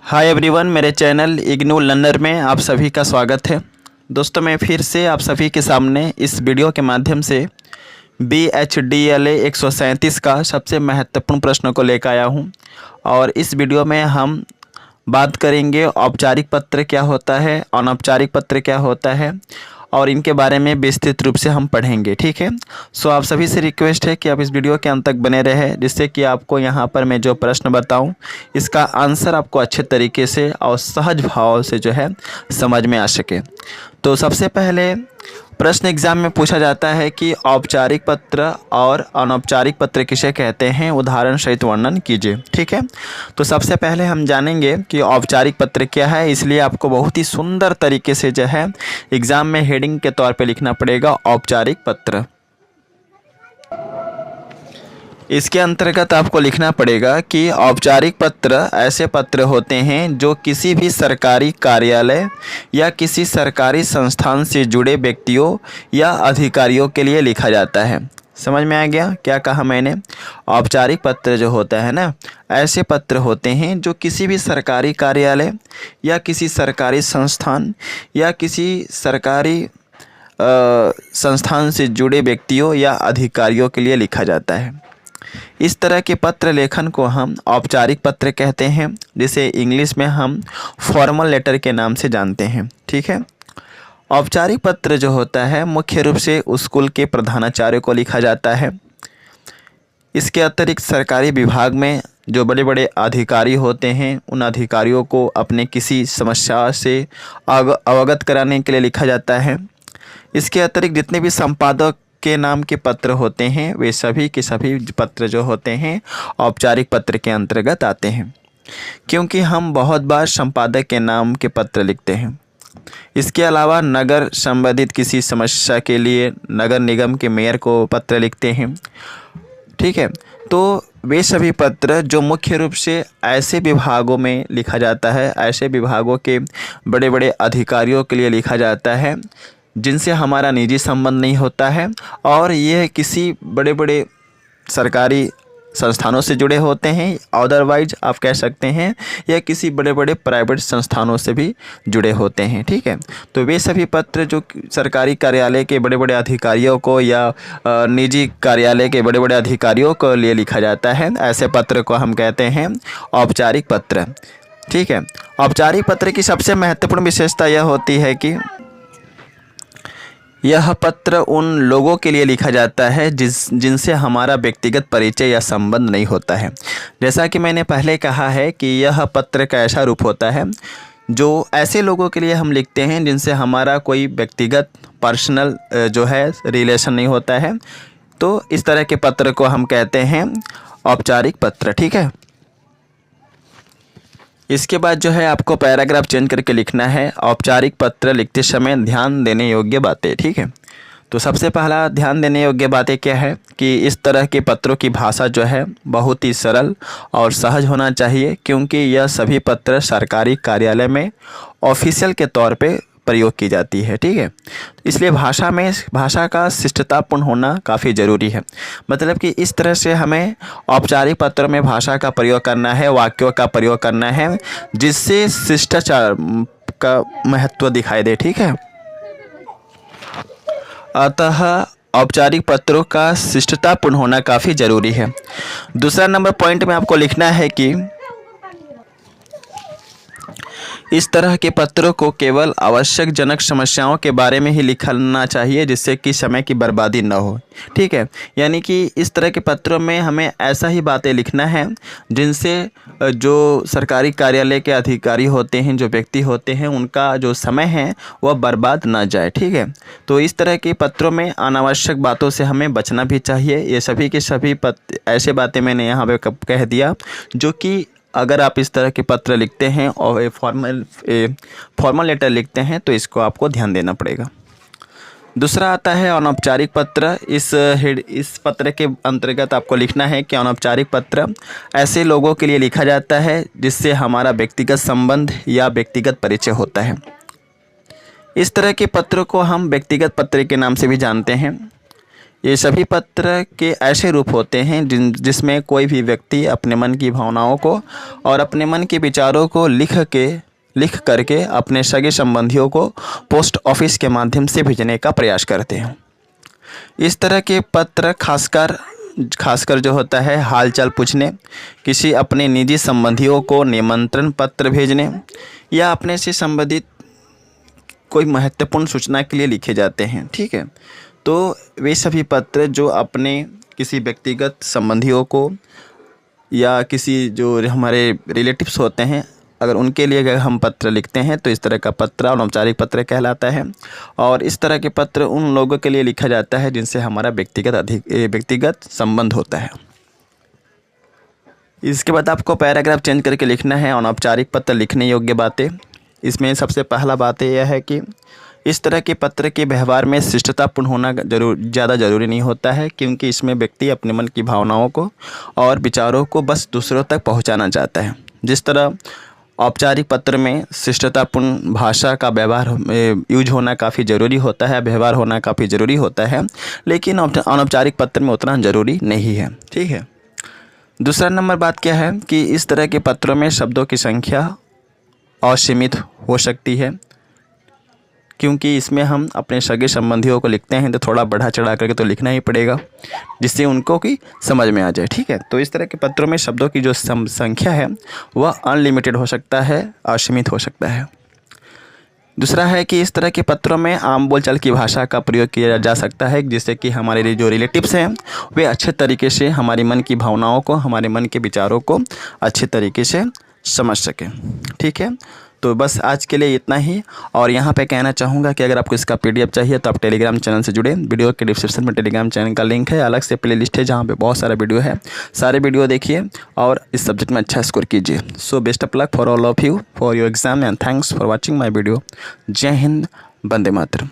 Hi everyone, मेरे channel IGNOU learner में आप सभी का स्वागत है। दोस्तों, मैं फिर से आप सभी के सामने इस वीडियो के माध्यम से BHDLA 137 का सबसे महत्वपूर्ण प्रश्न को लेकर आया हूं। और इस वीडियो में हम बात करेंगे औपचारिक पत्र क्या होता है, अनौपचारिक पत्र क्या होता है और इनके बारे में विस्तृत रूप से हम पढ़ेंगे। ठीक है, सो आप सभी से रिक्वेस्ट है कि आप इस वीडियो के अंत तक बने रहे, जिससे कि आपको यहाँ पर मैं जो प्रश्न बताऊँ इसका आंसर आपको अच्छे तरीके से और सहज भाव से जो है समझ में आ सके। तो सबसे पहले प्रश्न एग्जाम में पूछा जाता है कि औपचारिक पत्र और अनौपचारिक पत्र किसे कहते हैं, उदाहरण सहित वर्णन कीजिए। ठीक है, तो सबसे पहले हम जानेंगे कि औपचारिक पत्र क्या है। इसलिए आपको बहुत ही सुंदर तरीके से जो है एग्जाम में हेडिंग के तौर पे लिखना पड़ेगा औपचारिक पत्र। इसके अंतर्गत आपको लिखना पड़ेगा कि औपचारिक पत्र ऐसे पत्र होते हैं जो किसी भी सरकारी कार्यालय या किसी सरकारी संस्थान से जुड़े व्यक्तियों या अधिकारियों के लिए लिखा जाता है। समझ में आ गया क्या कहा मैंने? औपचारिक पत्र जो होता है ना, ऐसे पत्र होते हैं जो किसी भी सरकारी कार्यालय या किसी सरकारी संस्थान या किसी सरकारी संस्थान से जुड़े व्यक्तियों या अधिकारियों के लिए लिखा जाता है। इस तरह के पत्र लेखन को हम औपचारिक पत्र कहते हैं, जिसे इंग्लिश में हम फॉर्मल लेटर के नाम से जानते हैं। ठीक है, औपचारिक पत्र जो होता है मुख्य रूप से स्कूल के प्रधानाचार्य को लिखा जाता है। इसके अतिरिक्त सरकारी विभाग में जो बड़े बड़े अधिकारी होते हैं, उन अधिकारियों को अपने किसी समस्या से अवगत कराने के लिए लिखा जाता है। इसके अतिरिक्त जितने भी संपादक के नाम के पत्र होते हैं, वे सभी के सभी पत्र जो होते हैं औपचारिक पत्र के अंतर्गत आते हैं, क्योंकि हम बहुत बार संपादक के नाम के पत्र लिखते हैं। इसके अलावा नगर संबंधित किसी समस्या के लिए नगर निगम के मेयर को पत्र लिखते हैं। ठीक है, तो वे सभी पत्र जो मुख्य रूप से ऐसे विभागों में लिखा जाता है, ऐसे विभागों के बड़े बड़े अधिकारियों के लिए लिखा जाता है जिनसे हमारा निजी संबंध नहीं होता है और ये किसी बड़े बड़े सरकारी संस्थानों से जुड़े होते हैं। अदरवाइज आप कह सकते हैं या किसी बड़े बड़े प्राइवेट संस्थानों से भी जुड़े होते हैं। ठीक है, तो वे सभी पत्र जो सरकारी कार्यालय के बड़े बड़े अधिकारियों को या निजी कार्यालय के बड़े बड़े अधिकारियों को लिए लिखा जाता है, ऐसे पत्र को हम कहते हैं औपचारिक पत्र। ठीक है, औपचारिक पत्र की सबसे महत्वपूर्ण विशेषता यह होती है कि यह पत्र उन लोगों के लिए लिखा जाता है जिनसे हमारा व्यक्तिगत परिचय या संबंध नहीं होता है। जैसा कि मैंने पहले कहा है कि यह पत्र का ऐसा रूप होता है जो ऐसे लोगों के लिए हम लिखते हैं जिनसे हमारा कोई व्यक्तिगत पर्सनल जो है रिलेशन नहीं होता है। तो इस तरह के पत्र को हम कहते हैं औपचारिक पत्र। ठीक है, इसके बाद जो है आपको पैराग्राफ चेंज करके लिखना है औपचारिक पत्र लिखते समय ध्यान देने योग्य बातें। ठीक है, तो सबसे पहला ध्यान देने योग्य बातें क्या है कि इस तरह के पत्रों की भाषा जो है बहुत ही सरल और सहज होना चाहिए, क्योंकि यह सभी पत्र सरकारी कार्यालय में ऑफिशियल के तौर पे प्रयोग की जाती है। ठीक है, इसलिए भाषा का शिष्टतापूर्ण होना काफ़ी ज़रूरी है। मतलब कि इस तरह से हमें औपचारिक पत्र में भाषा का प्रयोग करना है, वाक्यों का प्रयोग करना है, जिससे शिष्टाचार का महत्व दिखाई दे। ठीक है, अतः औपचारिक पत्रों का शिष्टतापूर्ण होना काफ़ी ज़रूरी है। दूसरा नंबर पॉइंट में आपको लिखना है कि इस तरह के पत्रों को केवल आवश्यक जनक समस्याओं के बारे में ही लिखना चाहिए, जिससे कि समय की बर्बादी न हो। ठीक है, यानी कि इस तरह के पत्रों में हमें ऐसा ही बातें लिखना है जिनसे जो सरकारी कार्यालय के अधिकारी होते हैं, जो व्यक्ति होते हैं, उनका जो समय है वह बर्बाद ना जाए। ठीक है, तो इस तरह के पत्रों में अनावश्यक बातों से हमें बचना भी चाहिए। ये सभी के सभी ऐसे बातें मैंने यहाँ पे कह दिया जो कि अगर आप इस तरह के पत्र लिखते हैं और फॉर्मल लेटर लिखते हैं तो इसको आपको ध्यान देना पड़ेगा। दूसरा आता है अनौपचारिक पत्र। इस पत्र के अंतर्गत आपको लिखना है कि अनौपचारिक पत्र ऐसे लोगों के लिए लिखा जाता है जिससे हमारा व्यक्तिगत संबंध या व्यक्तिगत परिचय होता है। इस तरह के पत्र को हम व्यक्तिगत पत्र के नाम से भी जानते हैं। ये सभी पत्र के ऐसे रूप होते हैं जिसमें कोई भी व्यक्ति अपने मन की भावनाओं को और अपने मन के विचारों को लिख करके अपने सगे संबंधियों को पोस्ट ऑफिस के माध्यम से भेजने का प्रयास करते हैं। इस तरह के पत्र खासकर जो होता है हालचाल पूछने, किसी अपने निजी संबंधियों को निमंत्रण पत्र भेजने या अपने से संबंधित कोई महत्वपूर्ण सूचना के लिए लिखे जाते हैं। ठीक है, तो वे सभी पत्र जो अपने किसी व्यक्तिगत संबंधियों को या किसी जो हमारे रिलेटिव्स होते हैं, अगर उनके लिए अगर हम पत्र लिखते हैं तो इस तरह का पत्र अनौपचारिक पत्र कहलाता है। और इस तरह के पत्र उन लोगों के लिए लिखा जाता है जिनसे हमारा व्यक्तिगत संबंध होता है। इसके बाद आपको पैराग्राफ चेंज करके लिखना है अनौपचारिक पत्र लिखने योग्य बातें। इसमें सबसे पहला बात यह है कि इस तरह के पत्र के व्यवहार में शिष्टतापूर्ण होना ज़्यादा ज़रूरी नहीं होता है, क्योंकि इसमें व्यक्ति अपने मन की भावनाओं को और विचारों को बस दूसरों तक पहुंचाना चाहता है। जिस तरह औपचारिक पत्र में शिष्टतापूर्ण भाषा का व्यवहार यूज होना काफ़ी ज़रूरी होता है, व्यवहार होना काफ़ी ज़रूरी होता है, लेकिन अनौपचारिक पत्र में उतना ज़रूरी नहीं है। ठीक है, दूसरा नंबर बात क्या है कि इस तरह के पत्रों में शब्दों की संख्या असीमित हो सकती है, क्योंकि इसमें हम अपने सगे संबंधियों को लिखते हैं तो थोड़ा बढ़ा चढ़ा करके तो लिखना ही पड़ेगा जिससे उनको की समझ में आ जाए। ठीक है, तो इस तरह के पत्रों में शब्दों की जो संख्या है वह अनलिमिटेड हो सकता है, असीमित हो सकता है। दूसरा है कि इस तरह के पत्रों में आम बोलचाल की भाषा का प्रयोग किया जा सकता है, जिससे कि हमारे जो रिलेटिव्स हैं वे अच्छे तरीके से हमारे मन की भावनाओं को, हमारे मन के विचारों को अच्छे तरीके से समझ सकें। ठीक है, तो बस आज के लिए इतना ही। और यहाँ पे कहना चाहूँगा कि अगर आपको इसका PDF चाहिए तो आप टेलीग्राम चैनल से जुड़े। वीडियो के डिस्क्रिप्शन में टेलीग्राम चैनल का लिंक है, अलग से प्लेलिस्ट है जहाँ पे बहुत सारा वीडियो है। सारे वीडियो देखिए और इस सब्जेक्ट में अच्छा स्कोर कीजिए। So best of luck for all of you for your exam and thanks for watching my video. जय हिंद, वंदे मातरम।